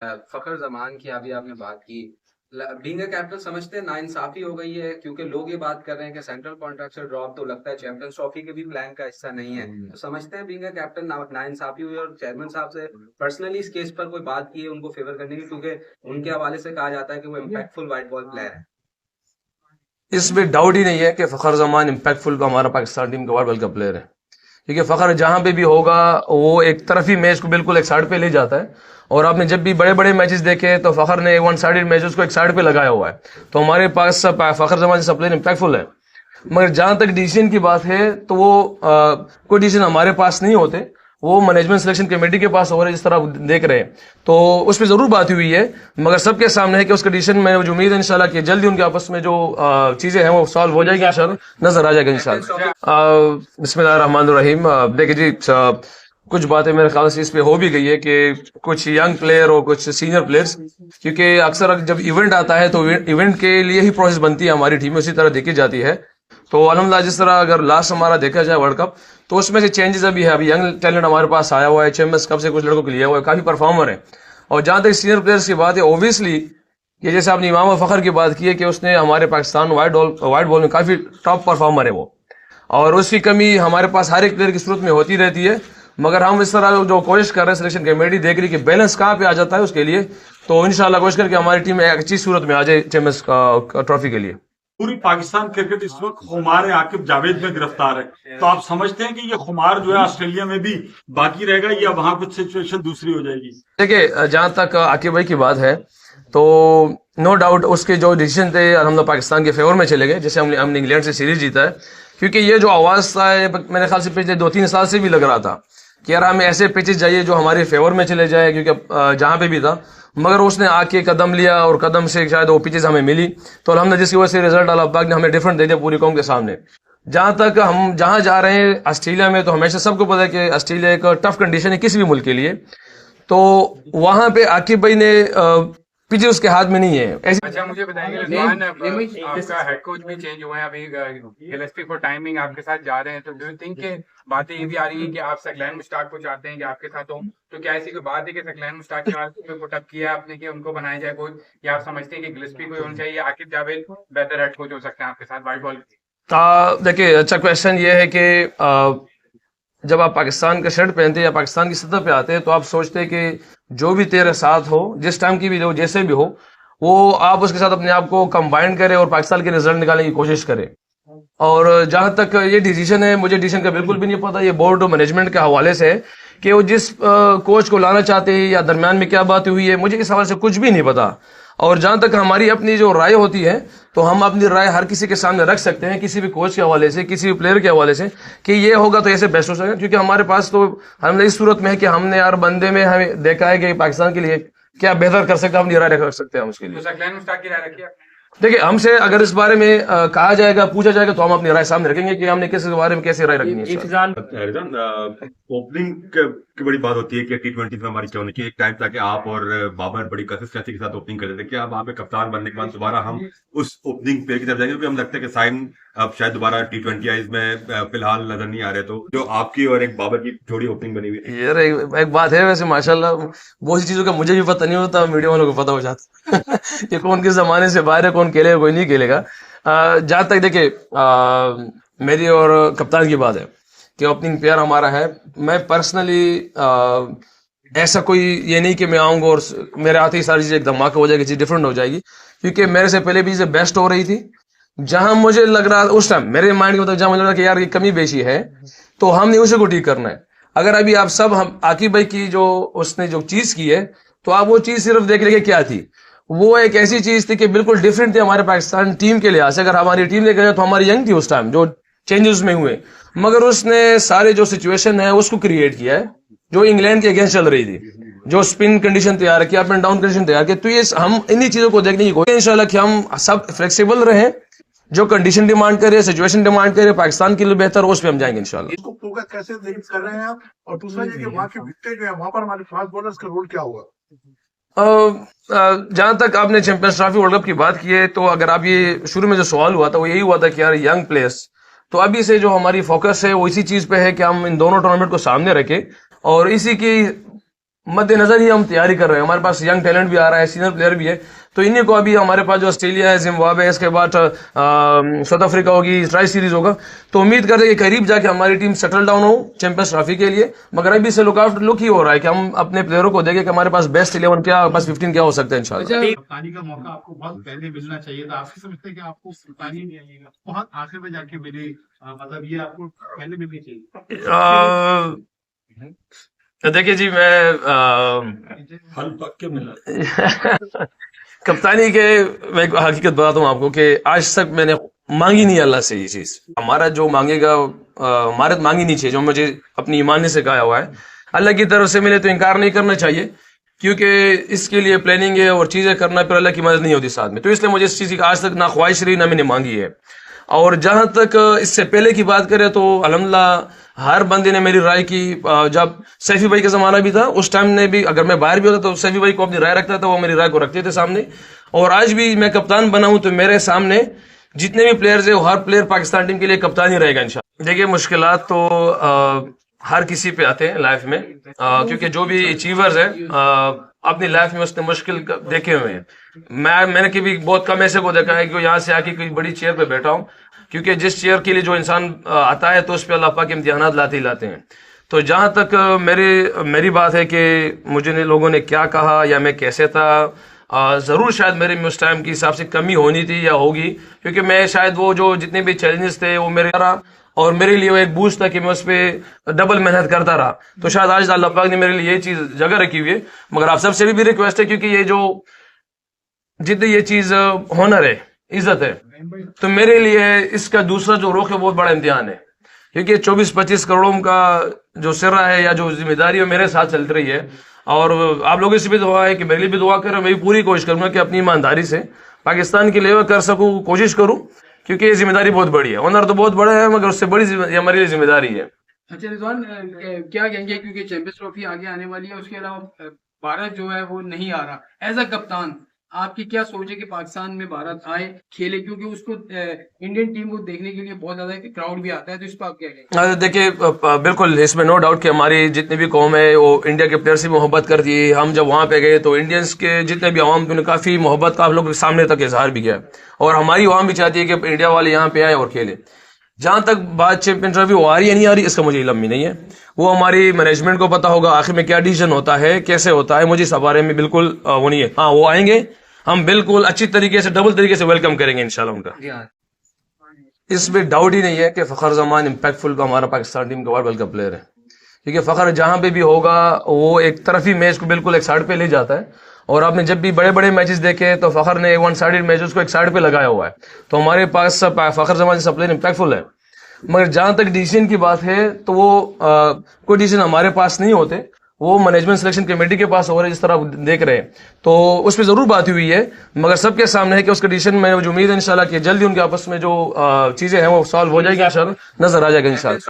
फ़खर ज़मान की अभी आपने बात की। बीइंग अ कैप्टन समझते हैं नाइंसाफ़ी हो गई है क्योंकि लोग ये बात कर रहे हैं कि सेंट्रल कॉन्ट्रैक्ट से ड्रॉप तो लगता है चैंपियंस ट्रॉफी के भी प्लान का हिस्सा नहीं है। तो समझते हैं बीइंग अ कैप्टन नाइंसाफ़ी हुई और चेयरमैन साहब से पर्सनली इस केस पर कोई बात की है उनको फ़ेवर करने की क्योंकि उनके हवाले से कहा जाता है कि वो इम्पैक्टफुल व्हाइट बॉल प्लेयर है। इसमें डाउट ही नहीं है कि फ़खर जमान इम्पैक्टफुल का हमारा पाकिस्तान टीम का वर्ल्ड कप का प्लेयर है। क्योंकि फ़खर जहां पे भी होगा वो एक तरफी मैच को बिल्कुल एक साइड पे ले जाता है। और आपने जब भी बड़े बड़े मैचेस देखे तो फ़खर ने वन साइडेड मैचेस को एक साइड पे लगाया हुआ है। तो हमारे पास फ़खर जमान जैसा प्लेयर इम्पैक्टफुल है। मगर जहां तक डिसीजन की बात है तो वो कोई डिसीजन हमारे पास नहीं होते, वो मैनेजमेंट सिलेक्शन कमेटी के पास हो रहे, जिस तरह आप देख रहे हैं। तो उस पर जरूर बात हुई है, मगर सबके सामने है कि उसका डिसीजन में जो उम्मीद है इंशाल्लाह कि जल्दी उनके आपस में जो चीजें हैं वो सॉल्व हो जाएगी, इंशाल्लाह नजर आ जाएगा इंशाल्लाह। बिस्मिल्लाहिर्रहमानिर्रहीम। देखिए जी, कुछ बातें मेरे ख्याल से इस पे हो भी गई है कि कुछ यंग प्लेयर और कुछ सीनियर प्लेयर्स, क्योंकि अक्सर जब इवेंट आता है तो इवेंट के लिए ही प्रोसेस बनती है हमारी टीम में, उसी तरह देखी जाती है। तो अल्हम्दुलिल्लाह जिस तरह अगर लास्ट हमारा देखा जाए वर्ल्ड कप, तो उसमें से चेंजेस अभी है। अभी यंग टैलेंट हमारे पास आया हुआ है, चैंपियंस कप से कुछ लड़कों को लिया हुआ है, काफी परफॉर्मर है। और जहां तक सीनियर प्लेयर्स की बात है, ओबियसली ये जैसे आपने इमाम फखर की बात की है कि उसने हमारे पाकिस्तान वाइट बॉल में काफी टॉप परफॉर्मर है वो, और उसकी कमी हमारे पास हर एक प्लेयर की सूरत में होती रहती है। मगर हम इस तरह जो कोशिश कर रहे हैं, सिलेक्शन कमेटी देख रही कि बैलेंस कहाँ पे आ जाता है उसके लिए। तो इंशाल्लाह कोशिश करके हमारी टीम एक अच्छी सूरत में आ जाए चैंपियंस ट्रॉफी के लिए। पूरी पाकिस्तान क्रिकेट इस वक्त खुमार आकिब जावेद में गिरफ्तार है, तो आप समझते हैं कि ये खुमार जो है ऑस्ट्रेलिया में भी बाकी रहेगा या वहां कुछ सिचुएशन दूसरी हो जाएगी? देखिए, जहां तक आकिब भाई की बात है तो नो डाउट उसके जो डिसीजन थे हम लोग पाकिस्तान के फेवर में चले गए। जैसे हमने इंग्लैंड से सीरीज जीता है, क्योंकि ये जो आवाज था मेरे ख्याल से पिछले 2-3 साल से भी लग रहा था कि यार हमें ऐसे पिचेस जाइए जो हमारे फेवर में चले जाए, क्योंकि जहां पे भी था। मगर उसने आके कदम लिया और कदम से शायद वो पिचेस हमें मिली, तो अल्हम्दुलिल्लाह जिसकी वजह से रिजल्ट अल्लाह पाक ने हमें डिफरेंट दे दिया पूरी कौम के सामने। जहां तक हम जहां जा रहे हैं ऑस्ट्रेलिया में, तो हमेशा सबको पता है कि ऑस्ट्रेलिया एक टफ कंडीशन है किसी भी मुल्क के लिए। तो वहां पे आकिब भाई ने पिचे उसके हाथ में नहीं है ऐसी। अच्छा, मुझे बताएंगे रिजवान, आपका हेड कोच भी चेंज हुआ है अभी, गिलेस्पी फॉर टाइमिंग आपके साथ जा रहे हैं, तो डू यू थिंक के बातें ये भी आ रही है कि आप सकलैन मुश्ताक को चाहते हैं कि आपके साथ हो, तो क्या ऐसी कोई बात है कि सकलैन मुश्ताक के साथ में पुटअप किया आपने कि उनको बनाया जाए कोच, या आप समझते हैं कि गिलेस्पी कोई होना चाहिए, आकिब जावेद बेहतर हेड कोच हो सकते हैं आपके साथ व्हाइट बॉल? देखिए, अच्छा क्वेश्चन ये है कि जब आप पाकिस्तान का शर्ट पहनते हैं या पाकिस्तान की सतह पे आते हैं, तो आप सोचते हैं कि जो भी तेरे साथ हो, जिस टाइम की भी हो, जैसे भी हो, वो आप उसके साथ अपने आप को कंबाइन करें और पाकिस्तान के रिजल्ट निकालने की कोशिश करें। और जहां तक ये डिसीजन है, मुझे डिसीजन का बिल्कुल भी नहीं पता, ये बोर्ड और मैनेजमेंट के हवाले से है कि वो जिस कोच को लाना चाहते हैं या दरमियान में क्या बात हुई है, मुझे इस हवाले से कुछ भी नहीं पता। और जहां तक हमारी अपनी जो राय होती है, तो हम अपनी राय हर किसी के सामने रख सकते हैं, किसी भी कोच के हवाले से, किसी भी प्लेयर के हवाले से, कि ये होगा तो ऐसे बेस्ट हो सकेगा। क्योंकि हमारे पास तो हमने इस सूरत में है कि हमने यार बंदे में हमें देखा है कि पाकिस्तान के लिए क्या बेहतर कर सकते हैं, अपनी राय रख सकते हैं हम उसके लिए। तो सकलैन मुश्ताक की राय रखी आपने? देखिए, हमसे अगर इस बारे में कहा जाएगा, पूछा जाएगा, तो हम अपनी राय सामने रखेंगे कि हमने किस बारे में कैसे राय रखनी है। ओपनिंग की बड़ी बात होती है कि T20 में हमारी क्या होनी चाहिए। एक टाइम था कि आप और बाबर बड़ी कंसिस्टेंसी के साथ ओपनिंग करते थे, क्या वहां पे कप्तान बनने के बाद दोबारा हम उस ओपनिंग पेयर की तरफ जाएंगे? क्योंकि हम लगता है कि साइन अब शायद दोबारा T20 आईज में फिलहाल नजर नहीं आ रहे। तो जो आपकी और एक बाबर की जोड़ी ओपनिंग बनी हुई थी। यार एक बात है, वैसे माशाल्लाह बहुत सी चीजों का मुझे भी पता नहीं होता, मीडिया वालों को पता हो जाता कि कौन किस जमाने से बाहर है, कौन खेलेगा कोई नहीं खेलेगा। जहां तक देखिए, मेरी और कप्तान की बात है कि ओपनिंग पेयर हमारा है। मैं पर्सनली ऐसा कोई ये नहीं कि मैं आऊंगा और मेरे आते ही सारी चीजें एकदम धमाका हो जाएगी, चीज डिफरेंट हो जाएगी। क्योंकि मेरे से पहले भी चीजें बेस्ट हो रही थी। जहां मुझे लग रहा उस टाइम मेरे माइंड के मतलब जहां मुझे लग रहा कि यार ये कमी बेशी है, तो हमने उसे को ठीक करना है। अगर अभी आप सब हम आकिब भाई की जो उसने जो चीज की है, तो आप वो चीज सिर्फ देख लीजिए क्या थी। वो एक ऐसी चीज थी कि बिल्कुल डिफरेंट थी हमारे पाकिस्तान टीम के लिहाज से। अगर हमारी टीम देखा जाए तो हमारी यंग थी उस टाइम, जो चेंजेस में हुए, मगर उसने सारे जो सिचुएशन है उसको क्रिएट किया है जो इंग्लैंड के अगेंस्ट चल रही थी, जो स्पिन कंडीशन तैयार किया, अप एंड डाउन कंडीशन तैयार किया। तो ये हम इन्हीं चीजों को देखने की कोशिश इंशाल्लाह कि हम सब फ्लेक्सिबल रहें, जो कंडीशन डिमांड करे, सिचुएशन डिमांड करे पाकिस्तान के लिए बेहतर, उस पे हम जाएंगे इंशाल्लाह। इसको फोकस कैसे कर रहे हैं आप? और दूसरा ये कि वहाँ के विकेट जो है वहां पर हमारे फास्ट बॉलर्स का रोल क्या हुआ? जहां तक आपने चैंपियंस ट्रॉफी वर्ल्ड कप की बात की है, तो अगर आप ये शुरू में जो सवाल हुआ था वो यही हुआ था कि यार यंग प्लेयर्स, तो अभी से जो हमारी फोकस है वो इसी चीज पे है कि हम इन दोनों टूर्नामेंट को सामने रखें और इसी की मद्देनजर ही हम तैयारी कर रहे हैं। हमारे पास यंग टैलेंट भी आ रहा है, सीनियर प्लेयर भी है, तो इन्हीं को अभी हमारे पास जो ऑस्ट्रेलिया है, जिम्बाब्वे है, इसके बाद साउथ अफ्रीका होगी, ट्राई सीरीज होगा, तो उम्मीद करते हैं कि करीब जाके हमारी टीम सेटल डाउन हो चैंपियंस ट्रॉफी के लिए। मगर अभी से लुक ही हो रहा है कि हम अपने प्लेयरों को देखें कि हमारे पास बेस्ट 11 क्या, बस 15 क्या हो सकता है इंशाल्लाह। कप्तानी का मौका आपको बहुत पहले मिलना चाहिए था। आप समझते हैं कि आपको कप्तानी बहुत आखिर में जाके मिली, मतलब ये आपको पहले मिलनी चाहिए? देखिए जी, मैं फल पक के मिला। कप्तानी के मैं एक हकीकत बताता हूँ आपको कि आज तक मैंने मांगी नहीं अल्लाह से ये चीज। हमारा जो मांगेगा हमारे मांगी नहीं चाहिए, जो मुझे अपनी ईमानी से कहा हुआ है अल्लाह की तरफ से मिले तो इनकार नहीं करना चाहिए, क्योंकि इसके लिए प्लानिंग है और चीजें करना, फिर अल्लाह की मदद नहीं होती साथ में। तो इसलिए मुझे इस चीज की आज तक ना ख्वाहिश रही, ना मैंने मांगी है। और जहां तक इससे पहले की बात करें तो अल्हम्दुलिल्लाह हर बंदे ने मेरी राय की। जब सैफी भाई का जमाना भी था, उस टाइम ने भी, अगर मैं बाहर भी होता तो सैफी भाई को अपनी राय रखता था, वो मेरी राय को रखते थे सामने। और आज भी मैं कप्तान बना हूं तो मेरे सामने जितने भी प्लेयर्स है, वो हर प्लेयर पाकिस्तान टीम के लिए कप्तान ही रहेगा इंशाल्लाह। देखिए, मुश्किलात तो हर किसी पे आते हैं लाइफ में, क्योंकि जो भी अचीवर्स है अपनी लाइफ में उसने मुश्किल देखे हुए हैं। मैंने कभी बहुत कम ऐसे को देखा है कि यहाँ से आके कोई बड़ी चेयर पे बैठा हूँ, क्योंकि जिस चेयर के लिए जो इंसान आता है तो उस पर अल्लाह पाक के इम्तिहानात लाते ही लाते हैं। तो जहाँ तक मेरी बात है कि मुझे लोगों ने क्या कहा या मैं कैसे था, ज़रूर शायद मेरे में उस टाइम के हिसाब से कमी होनी थी या होगी, क्योंकि मैं शायद वो जो जितने भी चैलेंजेस थे वो मेरे और मेरे लिए वो एक बूस्ट था कि मैं उस पर डबल मेहनत करता रहा। तो शायद आज अल्लाह पाक ने मेरे लिए ये चीज़ जगह रखी हुई है। मगर आप सबसे भी रिक्वेस्ट है, क्योंकि ये जो जितनी ये चीज़ होनर है, इज्जत है, तो मेरे लिए इसका दूसरा जो रुख है बहुत बड़ा इम्तिहान है, क्योंकि 24-25 करोड़ों का जो सिरा है या जो जिम्मेदारी है मेरे साथ चल रही है। और आप लोगों से भी दुआ है कि मेरे लिए भी दुआ करें। मैं भी पूरी कोशिश करूंगा कि अपनी ईमानदारी से पाकिस्तान के लिए कर सकूं, कोशिश करूं, क्योंकि ये जिम्मेदारी बहुत बड़ी है। ऑनर तो बहुत बड़ा है, मगर उससे बड़ी हमारी लिए जिम्मेदारी है। अच्छा रिजवान, क्या कहेंगे, क्योंकि चैंपियंस ट्रॉफी आगे आने वाली है, उसके अलावा भारत जो है वो नहीं आ रहा। एज अ कप्तान आपकी क्या सोच है कि पाकिस्तान में भारत आए, खेले, क्योंकि उसको इंडियन टीम को देखने के लिए बहुत ज्यादा क्राउड भी आता है, तो इस पर आप क्या कहेंगे? देखिए, बिल्कुल इसमें नो डाउट कि हमारी जितनी भी कौम है वो इंडिया के प्लेयर से मोहब्बत करती है। हम जब वहाँ पे गए तो इंडियंस के जितने भी आवाम थे काफी मोहब्बत का आप लोग सामने तक इजहार भी किया, और हमारी आवाम भी चाहती है कि इंडिया वाले यहाँ पे आए और खेले। जहां तक बात चैंपियन ट्रॉफी वो आ रही है नहीं आ रही, इसका मुझे इल्म नहीं है। वो हमारी मैनेजमेंट को पता होगा आखिर में क्या डिसीजन होता है, कैसे होता है, मुझे इस बारे में बिल्कुल वो नहीं है। हाँ, वो आएंगे, हम बिल्कुल अच्छी तरीके से डबल तरीके से वेलकम करेंगे इंशाल्लाह उनका। इसमें डाउट ही नहीं है कि फखर जमान इम्पैक्टफुल का हमारा पाकिस्तान टीम का वर्ल्ड कप प्लेयर है, क्योंकि फखर जहां पे भी होगा वो एक तरफी मैच को बिल्कुल एक साइड पे ले जाता है। और आपने जब भी बड़े बड़े मैचेस देखे तो फखर ने वन साइडेड मैचेस को एक साइड पे लगाया हुआ है। तो हमारे पास फखर जमान जैसा प्लेयर इम्पैक्टफुल है। मगर जहां तक डिसीजन की बात है तो वो कोई डिसीजन हमारे पास नहीं होते, वो मैनेजमेंट सिलेक्शन कमेटी के पास हो रहे, जिस तरह आप देख रहे हैं। तो उस पर जरूर बात हुई है, मगर सबके सामने है कि उसका डिसीजन में जो उम्मीद है इंशाल्लाह कि जल्दी उनके आपस में जो चीजें हैं वो सॉल्व हो जाएगी, इंशाल्लाह नजर आ जाएगा इंशाल्लाह।